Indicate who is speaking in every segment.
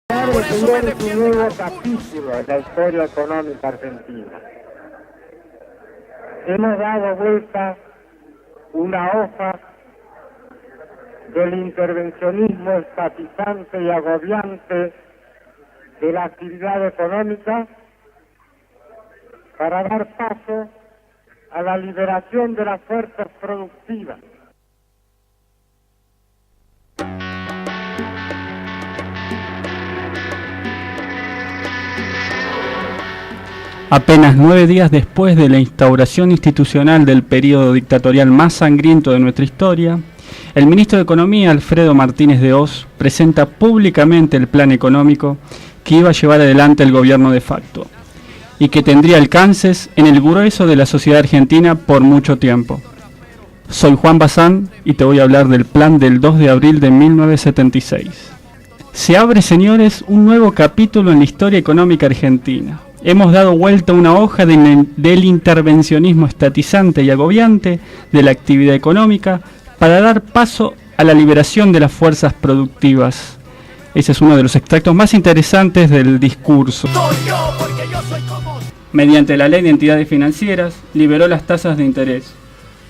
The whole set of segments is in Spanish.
Speaker 1: Por eso me defiendo. Un nuevo capítulo en la historia económica argentina. Hemos dado vuelta una hoja del intervencionismo estatizante y agobiante de la actividad económica para dar paso a la liberación de las fuerzas productivas.
Speaker 2: Apenas 9 días después de la instauración institucional del periodo dictatorial más sangriento de nuestra historia, el ministro de Economía, Alfredo Martínez de Hoz, presenta públicamente el plan económico que iba a llevar adelante el gobierno de facto y que tendría alcances en el grueso de la sociedad argentina por mucho tiempo. Soy Juan Bazán y te voy a hablar del plan del 2 de abril de 1976. Se abre, señores, un nuevo capítulo en la historia económica argentina. Hemos dado vuelta a una hoja del intervencionismo estatizante y agobiante de la actividad económica para dar paso a la liberación de las fuerzas productivas. Ese es uno de los extractos más interesantes del discurso. Mediante la Ley de Entidades Financieras, liberó las tasas de interés,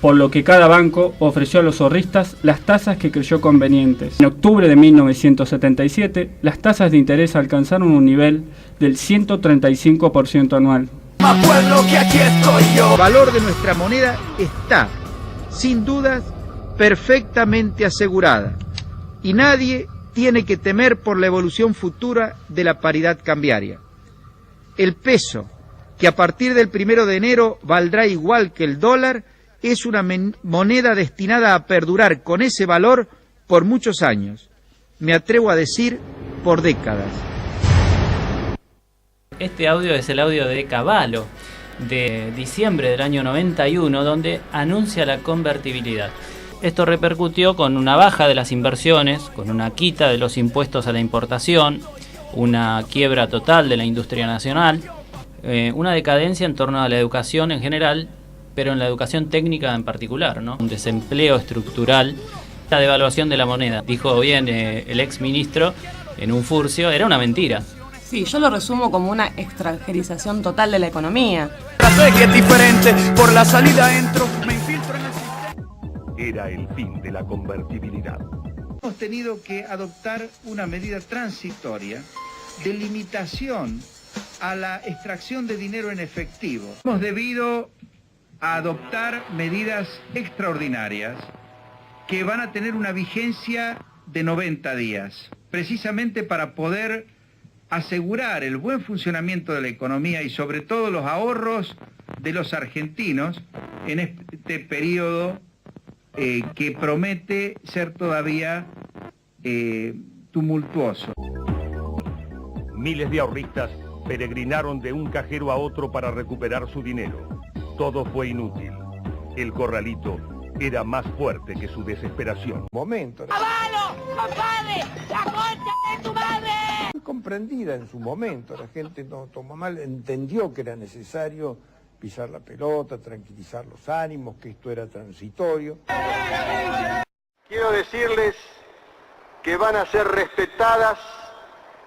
Speaker 2: por lo que cada banco ofreció a los ahorristas las tasas que creyó convenientes. En octubre de 1977, las tasas de interés alcanzaron un nivel del 135% anual.
Speaker 3: El valor de nuestra moneda está, sin dudas, perfectamente asegurada, y nadie tiene que temer por la evolución futura de la paridad cambiaria. El peso, que a partir del 1 de enero valdrá igual que el dólar, es una moneda destinada a perdurar con ese valor por muchos años. Me atrevo a decir, por décadas.
Speaker 4: Este audio es el audio de Cavallo, de diciembre del año 91, donde anuncia la convertibilidad. Esto repercutió con una baja de las inversiones, con una quita de los impuestos a la importación, una quiebra total de la industria nacional, una decadencia en torno a la educación en general, pero en la educación técnica en particular, ¿no? Un desempleo estructural, la devaluación de la moneda. Dijo bien el ex ministro en un furcio, era una mentira.
Speaker 5: Sí, yo lo resumo como una extranjerización total de la economía.
Speaker 3: Sé que es diferente, por la salida entro, me infiltro en el sistema.
Speaker 6: Era el fin de la convertibilidad.
Speaker 7: Hemos tenido que adoptar una medida transitoria de limitación a la extracción de dinero en efectivo. Hemos debido adoptar medidas extraordinarias que van a tener una vigencia de 90 días, precisamente para poder asegurar el buen funcionamiento de la economía y sobre todo los ahorros de los argentinos en este periodo que promete ser todavía tumultuoso.
Speaker 6: Miles de ahorristas peregrinaron de un cajero a otro para recuperar su dinero. Todo fue inútil. El corralito era más fuerte que su desesperación.
Speaker 8: ¡Avalo! ¡Compadre! ¡La concha de tu madre!
Speaker 9: Fue comprendida en su momento, la gente no tomó mal, entendió que era necesario pisar la pelota, tranquilizar los ánimos, que esto era transitorio.
Speaker 10: Quiero decirles que van a ser respetadas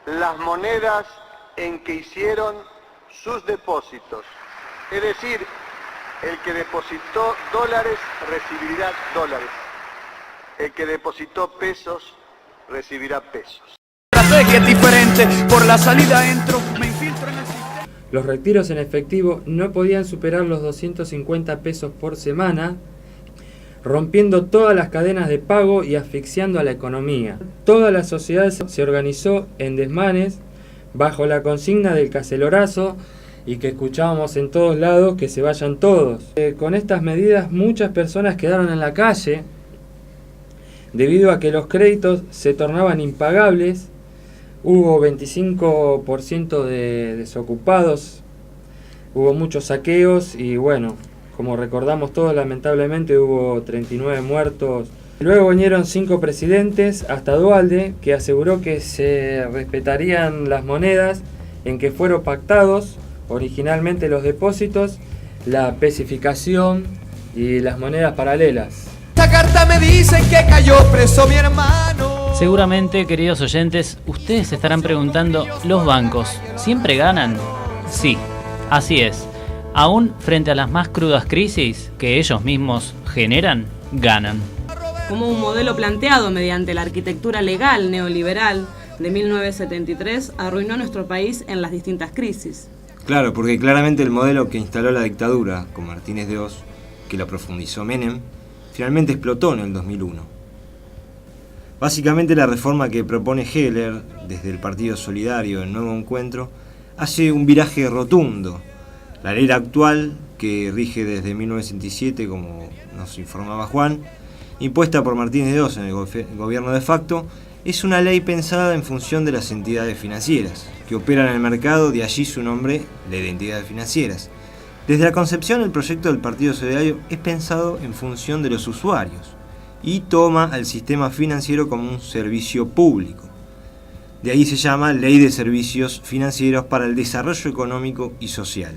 Speaker 10: las monedas en que hicieron sus depósitos. Es decir, el que depositó dólares recibirá dólares. El que depositó pesos recibirá pesos.
Speaker 3: Sé que es diferente, por la salida entro, me infiltro en el sistema.
Speaker 11: Los retiros en efectivo no podían superar los 250 pesos por semana, rompiendo todas las cadenas de pago y asfixiando a la economía. Toda la sociedad se organizó en desmanes bajo la consigna del cacelorazo y que escuchábamos en todos lados, que se vayan todos. Con estas medidas muchas personas quedaron en la calle debido a que los créditos se tornaban impagables. Hubo 25% de desocupados, hubo muchos saqueos y bueno, como recordamos todos, lamentablemente hubo 39 muertos. Luego vinieron 5 presidentes hasta Duhalde, que aseguró que se respetarían las monedas en que fueron pactados originalmente los depósitos, la especificación y las monedas paralelas.
Speaker 3: Esta carta me dicen que cayó preso mi hermano.
Speaker 4: Seguramente, queridos oyentes, ustedes se estarán preguntando, ¿los bancos siempre ganan? Sí, así es. Aún frente a las más crudas crisis que ellos mismos generan, ganan.
Speaker 5: Como un modelo planteado mediante la arquitectura legal neoliberal de 1973 arruinó nuestro país en las distintas crisis.
Speaker 12: Claro, porque claramente el modelo que instaló la dictadura con Martínez de Oz, que lo profundizó Menem, finalmente explotó en el 2001. Básicamente la reforma que propone Heller desde el Partido Solidario, el Nuevo Encuentro, hace un viraje rotundo. La ley actual, que rige desde 1967, como nos informaba Juan, impuesta por Martínez de Oz en el gobierno de facto, es una ley pensada en función de las entidades financieras, que operan en el mercado, de allí su nombre de entidades financieras. Desde la concepción, el proyecto del Partido Solidario es pensado en función de los usuarios y toma al sistema financiero como un servicio público. De ahí se llama Ley de Servicios Financieros para el Desarrollo Económico y Social.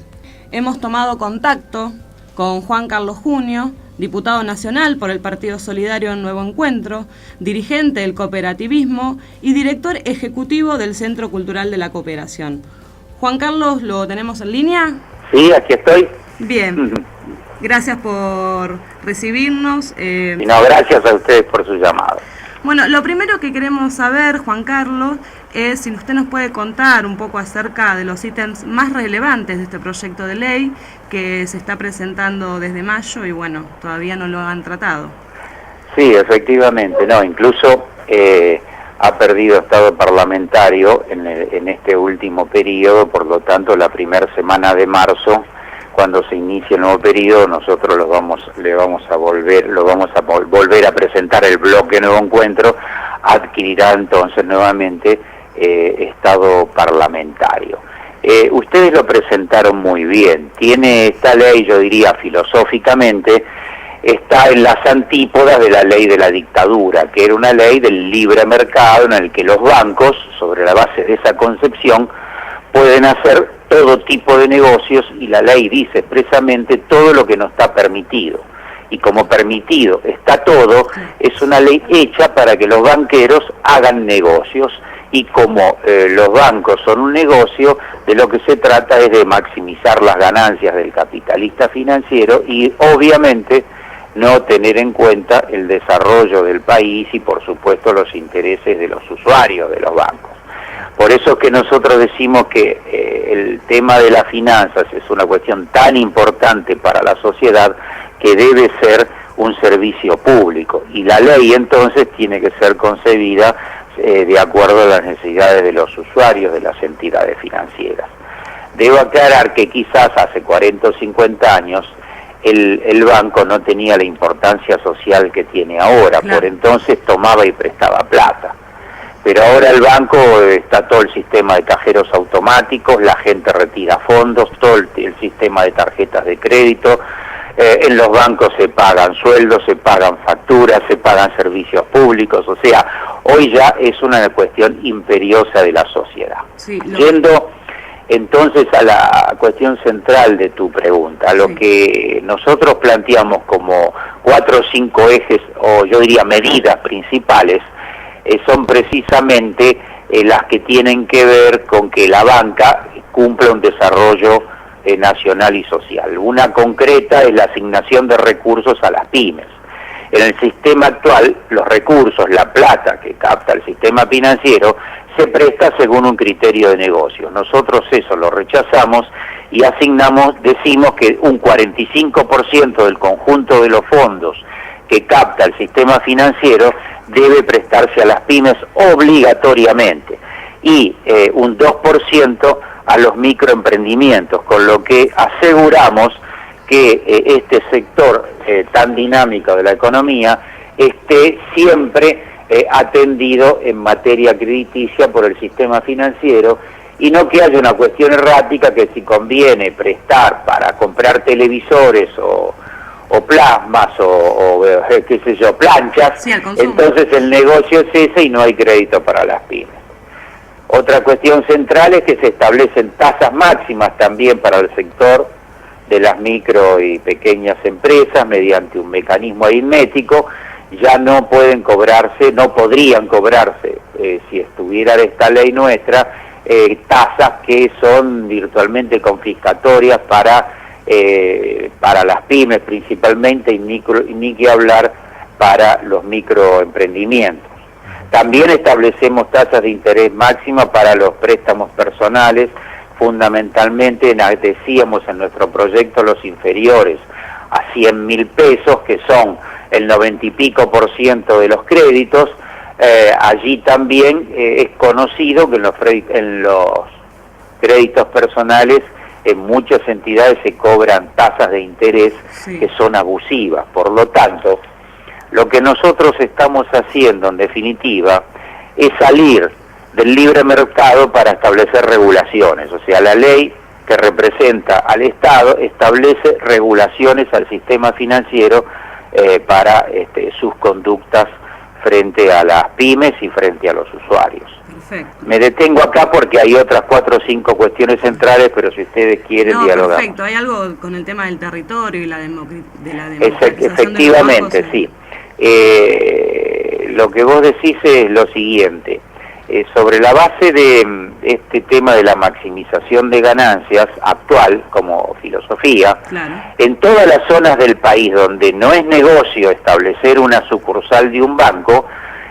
Speaker 5: Hemos tomado contacto con Juan Carlos Junio, diputado nacional por el Partido Solidario Nuevo Encuentro, dirigente del cooperativismo y director ejecutivo del Centro Cultural de la Cooperación. Juan Carlos, ¿lo tenemos en línea?
Speaker 13: Sí, aquí estoy.
Speaker 5: Bien, gracias por recibirnos.
Speaker 13: Y no, gracias a ustedes por su llamado.
Speaker 5: Bueno, lo primero que queremos saber, Juan Carlos, es si usted nos puede contar un poco acerca de los ítems más relevantes de este proyecto de ley que se está presentando desde mayo y bueno, todavía no lo han tratado.
Speaker 13: Sí, efectivamente, no, incluso ha perdido estado parlamentario en este último periodo, por lo tanto la primera semana de marzo, cuando se inicie el nuevo periodo, nosotros lo vamos a volver a presentar el bloque Nuevo Encuentro, adquirirá entonces nuevamente estado parlamentario. Ustedes lo presentaron muy bien. Tiene esta ley, yo diría filosóficamente, está en las antípodas de la ley de la dictadura, que era una ley del libre mercado en el que los bancos, sobre la base de esa concepción, pueden hacer todo tipo de negocios y la ley dice expresamente todo lo que no está permitido. Y como permitido está todo, es una ley hecha para que los banqueros hagan negocios y como los bancos son un negocio, de lo que se trata es de maximizar las ganancias del capitalista financiero y obviamente no tener en cuenta el desarrollo del país y por supuesto los intereses de los usuarios de los bancos. Por eso es que nosotros decimos que el tema de las finanzas es una cuestión tan importante para la sociedad que debe ser un servicio público y la ley entonces tiene que ser concebida de acuerdo a las necesidades de los usuarios de las entidades financieras. Debo aclarar que quizás hace 40 o 50 años el banco no tenía la importancia social que tiene ahora, claro. Por entonces tomaba y prestaba plata. Pero ahora el banco está todo el sistema de cajeros automáticos, la gente retira fondos, todo el sistema de tarjetas de crédito, en los bancos se pagan sueldos, se pagan facturas, se pagan servicios públicos, o sea, hoy ya es una cuestión imperiosa de la sociedad. Sí, Yendo entonces a la cuestión central de tu pregunta, a lo que nosotros planteamos como 4 o 5 ejes, o yo diría medidas principales, son precisamente las que tienen que ver con que la banca cumpla un desarrollo nacional y social. Una concreta es la asignación de recursos a las pymes. En el sistema actual, los recursos, la plata que capta el sistema financiero, se presta según un criterio de negocio. Nosotros eso lo rechazamos y decimos que un 45% del conjunto de los fondos que capta el sistema financiero debe prestarse a las pymes obligatoriamente y un 2% a los microemprendimientos, con lo que aseguramos que este sector tan dinámico de la economía esté siempre atendido en materia crediticia por el sistema financiero y no que haya una cuestión errática que si conviene prestar para comprar televisores o plasmas o qué sé yo, planchas, sí, entonces el negocio es ese y no hay crédito para las pymes. Otra cuestión central es que se establecen tasas máximas también para el sector de las micro y pequeñas empresas mediante un mecanismo aritmético ya no pueden cobrarse, no podrían cobrarse, si estuviera esta ley nuestra, tasas que son virtualmente confiscatorias para las pymes principalmente, y ni que hablar para los microemprendimientos. También establecemos tasas de interés máxima para los préstamos personales, fundamentalmente, decíamos en nuestro proyecto, los inferiores a 100.000 pesos, que son el 90 y pico % de los créditos. Allí también es conocido que en los créditos personales en muchas entidades se cobran tasas de interés que son abusivas. Por lo tanto, lo que nosotros estamos haciendo en definitiva es salir del libre mercado para establecer regulaciones. O sea, la ley que representa al Estado establece regulaciones al sistema financiero para sus conductas frente a las pymes y frente a los usuarios.
Speaker 5: Perfecto.
Speaker 13: Me detengo acá porque hay otras 4 o 5 cuestiones centrales, pero si ustedes quieren dialogar.
Speaker 5: Perfecto, hay algo con el tema del territorio y la democratización.
Speaker 13: Efectivamente,
Speaker 5: de los bancos,
Speaker 13: sí. Lo que vos decís es lo siguiente. Sobre la base de este tema de la maximización de ganancias actual como filosofía, en todas las zonas del país donde no es negocio establecer una sucursal de un banco,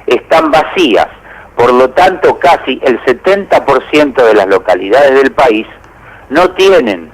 Speaker 13: están vacías. Por lo tanto, casi el 70% de las localidades del país no tienen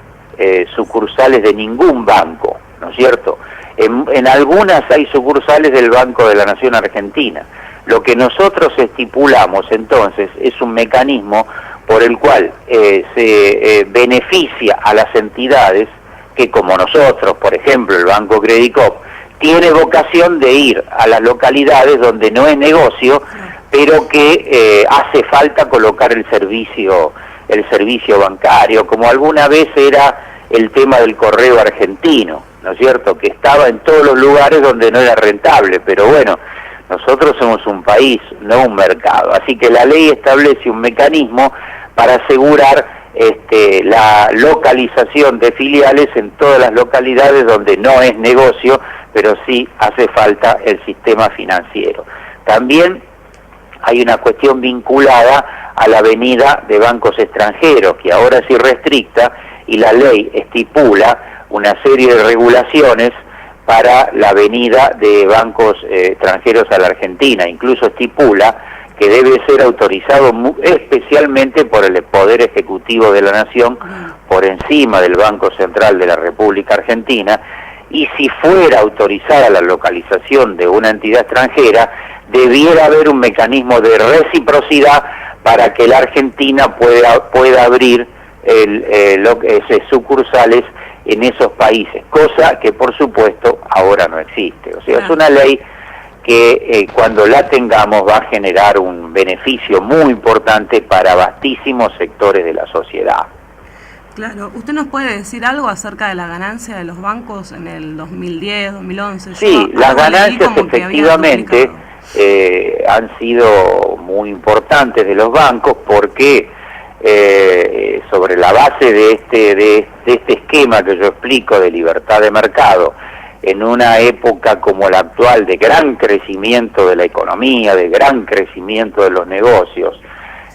Speaker 13: sucursales de ningún banco, ¿no es cierto? En algunas hay sucursales del Banco de la Nación Argentina. Lo que nosotros estipulamos entonces es un mecanismo por el cual se beneficia a las entidades que, como nosotros, por ejemplo el Banco Credicop, tiene vocación de ir a las localidades donde no es negocio, pero que hace falta colocar el servicio bancario, como alguna vez era el tema del correo argentino, ¿no es cierto?, que estaba en todos los lugares donde no era rentable, pero bueno, nosotros somos un país, no un mercado, así que la ley establece un mecanismo para asegurar la localización de filiales en todas las localidades donde no es negocio, pero sí hace falta el sistema financiero. También hay una cuestión vinculada a la venida de bancos extranjeros, que ahora es irrestricta, y la ley estipula una serie de regulaciones para la venida de bancos extranjeros a la Argentina. Incluso estipula que debe ser autorizado especialmente por el Poder Ejecutivo de la Nación, por encima del Banco Central de la República Argentina, y si fuera autorizada la localización de una entidad extranjera, debiera haber un mecanismo de reciprocidad para que la Argentina pueda abrir sucursales en esos países, cosa que por supuesto ahora no existe. O sea, es una ley que cuando la tengamos va a generar un beneficio muy importante para vastísimos sectores de la sociedad.
Speaker 5: Claro, ¿usted nos puede decir algo acerca de la ganancia de los bancos en el 2010, 2011?
Speaker 13: Sí, las ganancias efectivamente han sido muy importantes de los bancos porque sobre la base de este esquema que yo explico de libertad de mercado, en una época como la actual de gran crecimiento de la economía, de gran crecimiento de los negocios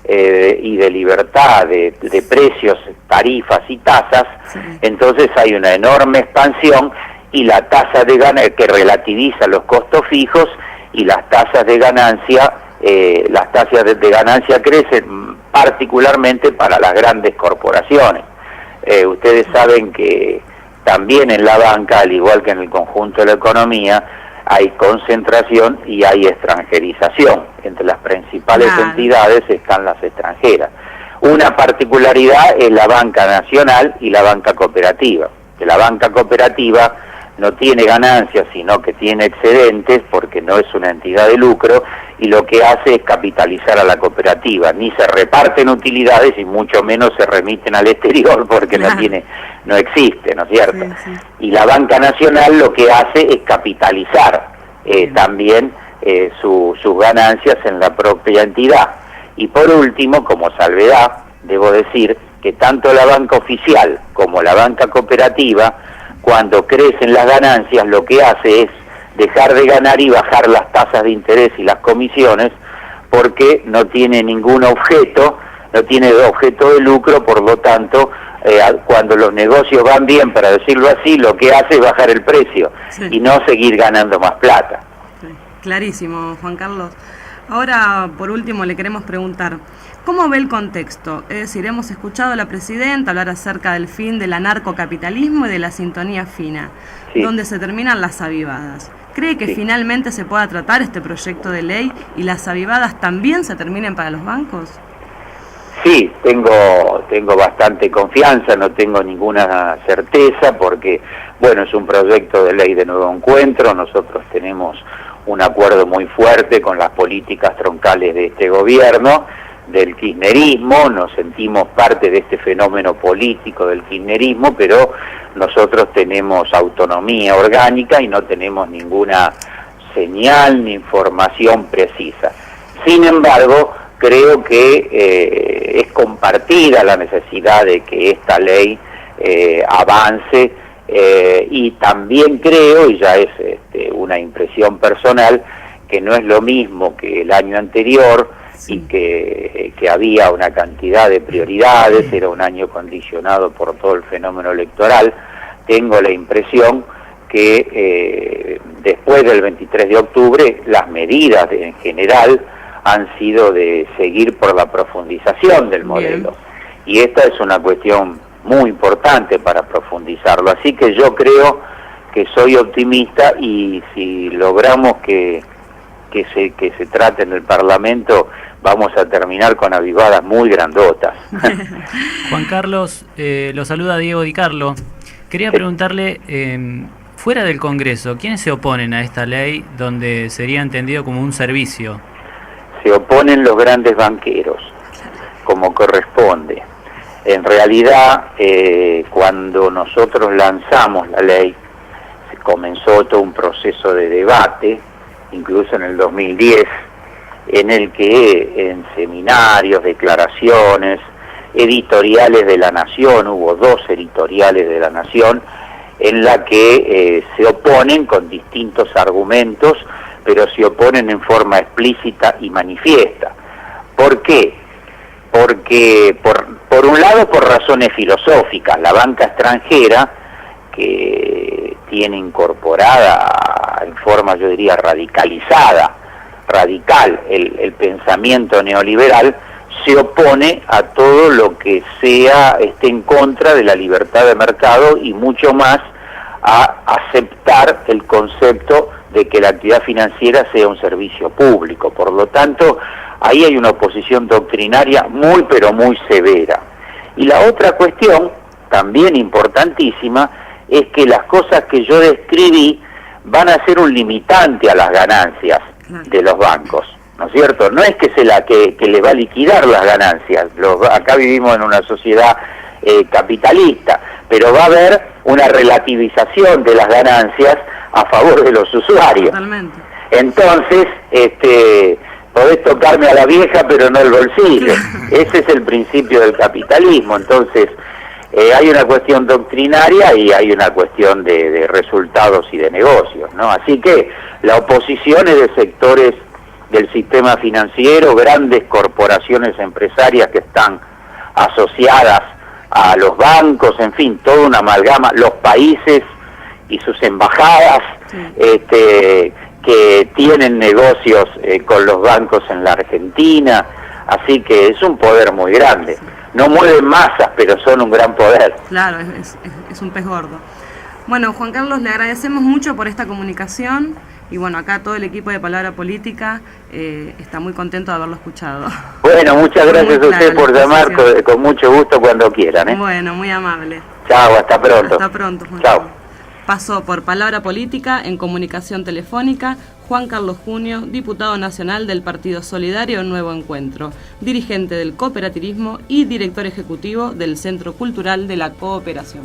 Speaker 13: y de libertad de precios, tarifas y tasas, entonces hay una enorme expansión y la tasa de ganancia que relativiza los costos fijos y las tasas de ganancia crecen particularmente para las grandes corporaciones. Ustedes saben que también en la banca, al igual que en el conjunto de la economía, hay concentración y hay extranjerización. Entre las principales entidades están las extranjeras. Una particularidad es la banca nacional y la banca cooperativa. Que la banca cooperativa no tiene ganancias, sino que tiene excedentes, porque no es una entidad de lucro, y lo que hace es capitalizar a la cooperativa. Ni se reparten utilidades y mucho menos se remiten al exterior, porque no existe, ¿no es cierto? Y la banca nacional lo que hace es capitalizar también sus ganancias en la propia entidad. Y por último, como salvedad, debo decir que tanto la banca oficial como la banca cooperativa, cuando crecen las ganancias, lo que hace es dejar de ganar y bajar las tasas de interés y las comisiones, porque no tiene ningún objeto, no tiene objeto de lucro, por lo tanto, cuando los negocios van bien, para decirlo así, lo que hace es bajar el precio y no seguir ganando más plata.
Speaker 5: Sí. Clarísimo, Juan Carlos. Ahora, por último, le queremos preguntar, ¿cómo ve el contexto? Es decir, hemos escuchado a la presidenta hablar acerca del fin del anarcocapitalismo y de la sintonía fina, donde se terminan las avivadas. ¿Cree que finalmente se pueda tratar este proyecto de ley y las avivadas también se terminen para los bancos?
Speaker 13: Sí, tengo bastante confianza, no tengo ninguna certeza, porque, bueno, es un proyecto de ley de Nuevo Encuentro. Nosotros tenemos un acuerdo muy fuerte con las políticas troncales de este gobierno, del kirchnerismo, nos sentimos parte de este fenómeno político del kirchnerismo, pero nosotros tenemos autonomía orgánica y no tenemos ninguna señal ni información precisa. Sin embargo, creo que es compartida la necesidad de que esta ley avance, y también creo, y ya es una impresión personal, que no es lo mismo que el año anterior, y que había una cantidad de prioridades, era un año condicionado por todo el fenómeno electoral. Tengo la impresión que después del 23 de octubre las medidas en general han sido de seguir por la profundización del modelo. Y esta es una cuestión muy importante para profundizarlo. Así que yo creo que soy optimista, y si logramos que se trate en el Parlamento, vamos a terminar con avivadas muy grandotas.
Speaker 4: Juan Carlos, lo saluda Diego Di Carlo. Quería preguntarle, fuera del Congreso, ¿quiénes se oponen a esta ley donde sería entendido como un servicio?
Speaker 13: Se oponen los grandes banqueros, como corresponde. En realidad, cuando nosotros lanzamos la ley, se comenzó todo un proceso de debate, incluso en el 2010, en el que en seminarios, declaraciones, editoriales de La Nación, hubo 2 editoriales de La Nación, en la que se oponen con distintos argumentos, pero se oponen en forma explícita y manifiesta. ¿Por qué? Porque, por un lado, por razones filosóficas, la banca extranjera, que tiene incorporada en forma, yo diría, radical, el pensamiento neoliberal, se opone a todo lo que esté en contra de la libertad de mercado, y mucho más a aceptar el concepto de que la actividad financiera sea un servicio público. Por lo tanto, ahí hay una oposición doctrinaria muy, pero muy severa. Y la otra cuestión, también importantísima, es que las cosas que yo describí van a ser un limitante a las ganancias de los bancos, ¿no es cierto? No es que que le va a liquidar las ganancias. Acá vivimos en una sociedad capitalista, pero va a haber una relativización de las ganancias a favor de los usuarios. Totalmente. Entonces, podés tocarme a la vieja, pero no el bolsillo. Ese es el principio del capitalismo. Entonces, hay una cuestión doctrinaria y hay una cuestión de resultados y de negocios, ¿no? Así que la oposición es de sectores del sistema financiero, grandes corporaciones empresarias que están asociadas a los bancos, en fin, toda una amalgama, los países y sus embajadas, que tienen negocios con los bancos en la Argentina. Así que es un poder muy grande. No mueven masas, pero son un gran poder.
Speaker 5: Claro, es un pez gordo. Bueno, Juan Carlos, le agradecemos mucho por esta comunicación, y bueno, acá todo el equipo de Palabra Política está muy contento de haberlo escuchado. Bueno, muchas gracias a usted por llamar, con mucho gusto cuando quieran. Bueno, muy amable.
Speaker 13: Chao, hasta pronto.
Speaker 5: Hasta pronto, Juan Carlos. Pasó por Palabra Política en comunicación telefónica Juan Carlos Junio, diputado nacional del Partido Solidario Nuevo Encuentro, dirigente del cooperativismo y director ejecutivo del Centro Cultural de la Cooperación.